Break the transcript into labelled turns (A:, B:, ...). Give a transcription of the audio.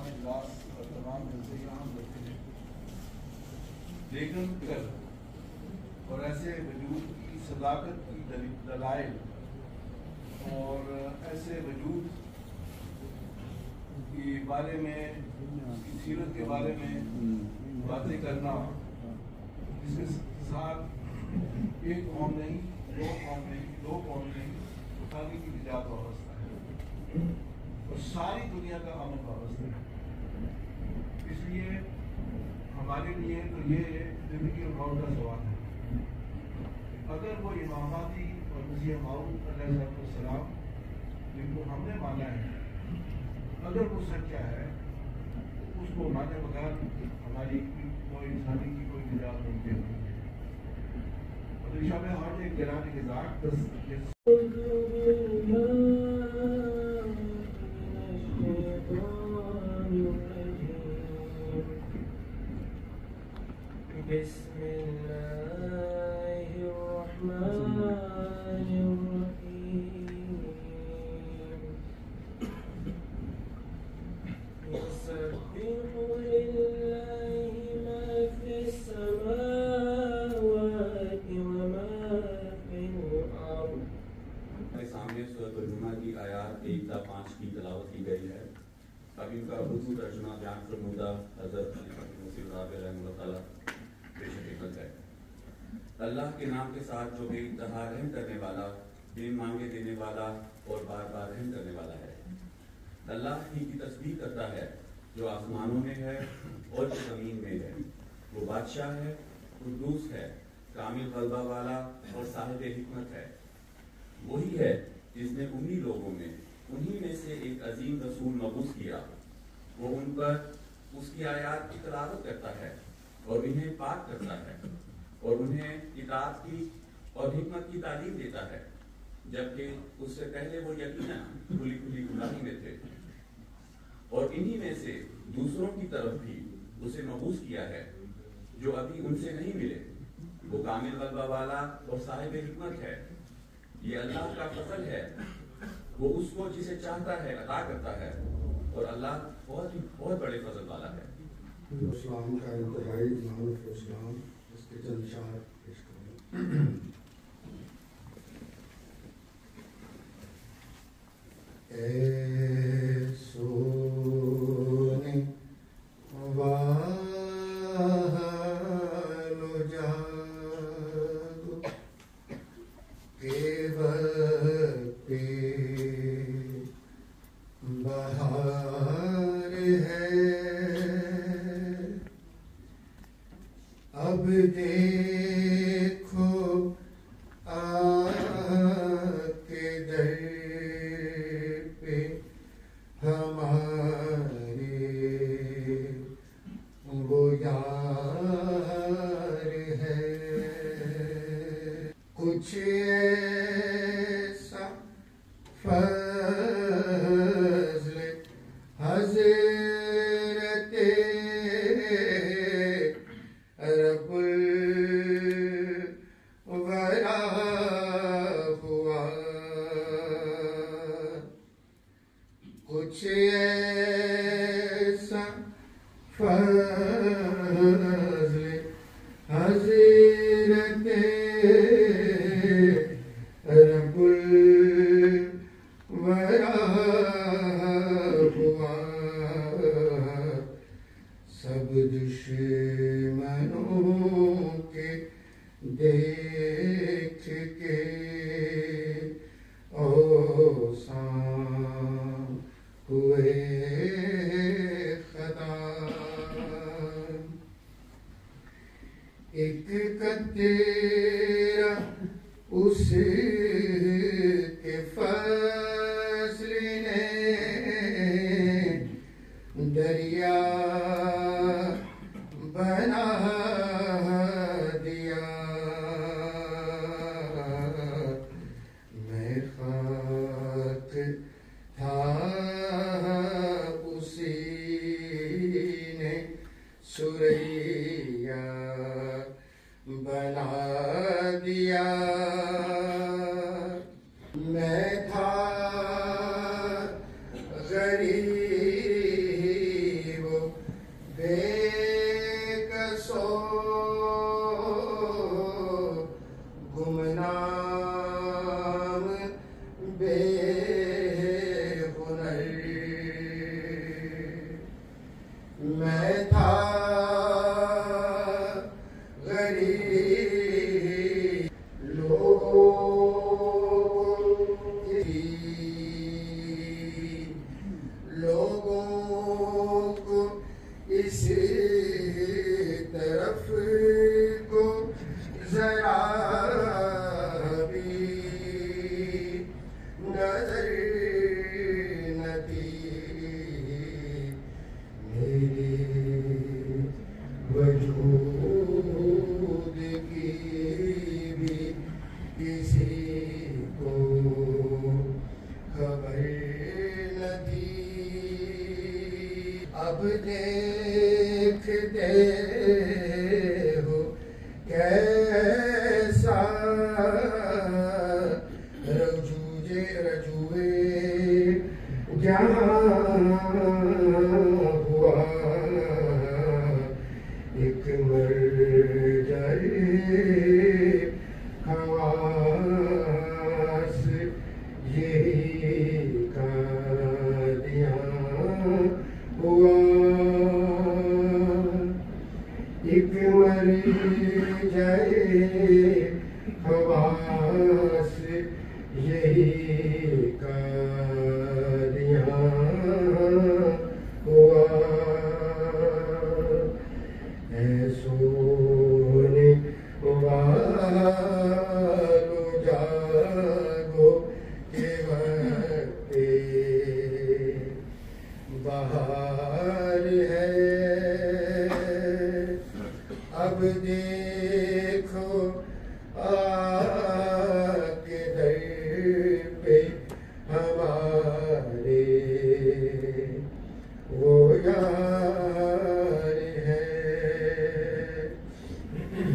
A: تمام اجلاس اور تمام جلسے یہاں ہوتے ہیں، لیکن کر اور ایسے وجود کی صداقت کی دلائل اور ایسے وجود کے بارے میں، اس کی سیرت کے بارے میں باتیں کرنا جس کے ساتھ ایک قوم نہیں، دو قوم نہیں، دو قوم نہیں، خالی کی نجات وابستہ ہے اور ساری دنیا کا امن وابستہ ہے۔ اس لیے ہمارے لیے تو یہ زندگی اور موت کا سوال ہے۔ اگر وہ اماماتی اور مسیح موعود علیہ السلام جن کو ہم نے مانا ہے، اگر وہ سچا ہے تو اس کو مانے بغیر ہماری کوئی انسانی کی کوئی نجات ممکن نہیں ہے۔ اور شب حاج ایک گرانے کے ذات
B: بسم اللہ الرحمن الرحیم یسبح للہ ما فی السماوات وما فی الارض۔
C: ہمارے سامنے سورۃ الجمعہ کی آیات 1 تا 5 کی تلاوت کی گئی ہے۔ اب ان کا اردو ترجمہ بیان فرمودہ حضرت مسیح رابع رحمہ اللہ تعالیٰ پیش خدمت ہے۔ اللہ کے نام کے ساتھ جو بے انتہا رحم کرنے والا، بن مانگے دینے والا اور بار بار رحم کرنے والا ہے۔ اللہ ہی کی تسبیح کرتا ہے جو آسمانوں میں ہے اور جو زمین میں ہے۔ وہ بادشاہ ہے، قدوس ہے، کامل غلبہ والا اور صاحب حکمت ہے۔ وہی ہے جس نے انہی لوگوں میں، انہی میں سے ایک عظیم رسول مبعوث کیا۔ وہ ان پر اس کی آیات کی تلاوت کرتا ہے اور انہیں پاک کرتا ہے اور انہیں اطاعت کی اور حکمت کی تعلیم دیتا ہے، جبکہ اس سے پہلے وہ یقیناً کھلی کھلی گناہی میں تھے۔ اور انہی میں سے دوسروں کی طرف بھی اسے مبعوث کیا ہے جو ابھی ان سے نہیں ملے۔ وہ کامل غلبہ والا اور صاحب حکمت ہے۔ یہ اللہ کا فضل ہے، وہ اس کو جسے چاہتا ہے عطا کرتا ہے، اور اللہ بہت بڑے فضل والا ہے۔
D: اسلام کا انتہائی معروف اسلام، اس کے چند اشعار پیش کروں۔ اے سونے والو جاگو کہ وقت بہار ہے، اب دیکھو آ کے در پہ ہمارے وہ یار ہے۔ کچھ ایسا فضل حضرت رب الورا ہوا، کچھ ایسا فضل حضرت رب الورا ہوا۔ سب دشمنوں کے دیکھ کے اوسان ہوئے خطا، ایک قطرہ اس کے فضل نے دریا بنا دیا۔ میں خاک تھا اسی نے سریا بنا دیا۔ میں تھا غریب
E: اب دیکھتے ہو کیسا رجوع جہاں ہوا ایک مرجع خواص یہی قادیاں ہوا ایک مرجع خواص یہی قادیاں ہوا اے سونے والو جاگو کہ وقت بہار ہے اب دیکھو کے در پہ ہمارے وہ یار